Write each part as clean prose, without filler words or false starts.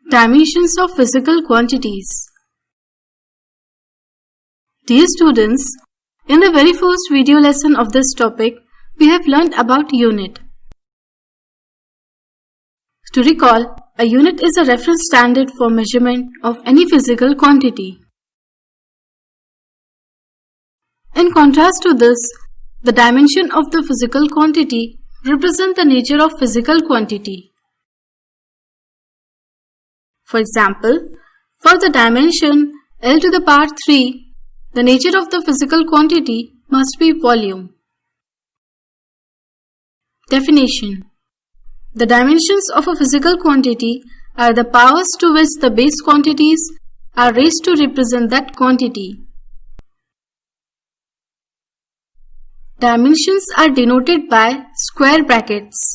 Dimensions of physical quantities. Dear students, in the very first video lesson of this topic, we have learned about unit. To recall, a unit is a reference standard for measurement of any physical quantity. In contrast to this, the dimension of the physical quantity represents the nature of physical quantity. For example, for the dimension L to the power 3, the nature of the physical quantity must be volume. Definition: the dimensions of a physical quantity are the powers to which the base quantities are raised to represent that quantity. Dimensions are denoted by square brackets.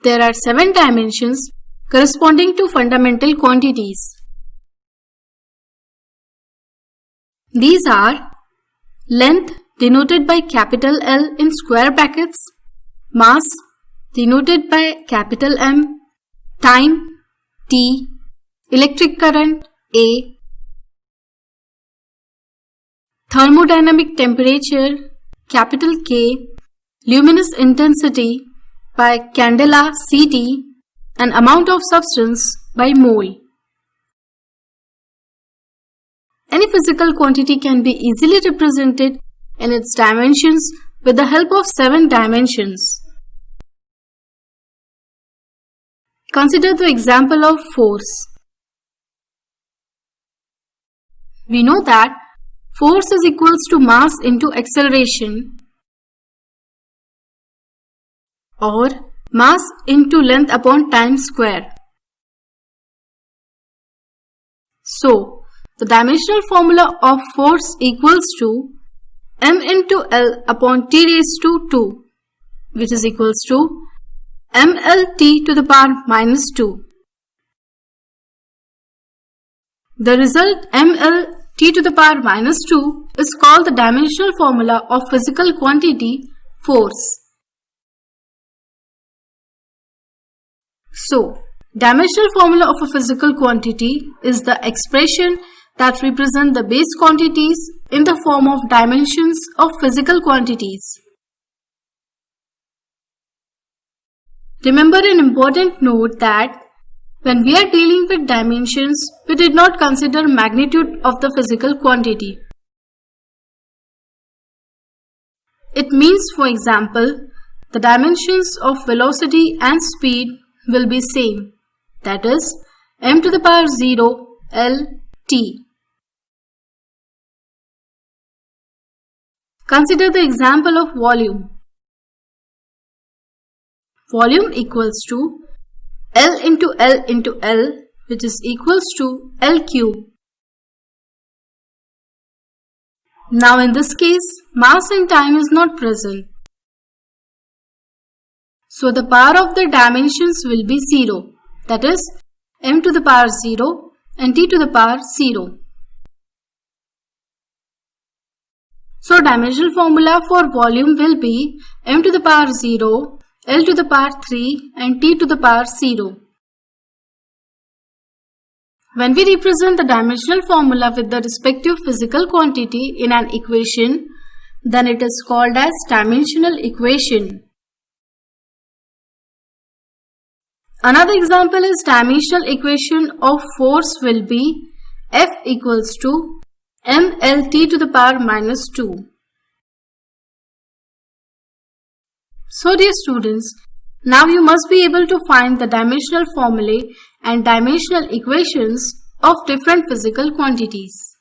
There are 7 dimensions corresponding to fundamental quantities. These are length denoted by capital L in square brackets, mass denoted by capital M, time T, electric current A, thermodynamic temperature capital K, luminous intensity by candela Ct, and amount of substance by mole. Any physical quantity can be easily represented in its dimensions with the help of 7 dimensions. Consider the example of force. We know that force is equals to mass into acceleration, or mass into length upon time square. So, the dimensional formula of force equals to m into L upon T raised to 2, which is equals to mLT to the power minus 2. The result mLT to the power minus 2 is called the dimensional formula of physical quantity force. So, dimensional formula of a physical quantity is the expression that represents the base quantities in the form of dimensions of physical quantities. Remember an important note that when we are dealing with dimensions, we did not consider magnitude of the physical quantity. It means, for example, the dimensions of velocity and speed will be same, that is m to the power 0 L T. Consider the example of volume. Volume equals to L into L into L, which is equals to L cube. Now in this case, mass and time is not present. So the power of the dimensions will be 0, that is m to the power 0 and t to the power 0. So dimensional formula for volume will be m to the power 0, L to the power 3 and t to the power 0. When we represent the dimensional formula with the respective physical quantity in an equation, then it is called as dimensional equation. Another example is dimensional equation of force will be F equals to mLT to the power minus 2. So dear students, now you must be able to find the dimensional formulae and dimensional equations of different physical quantities.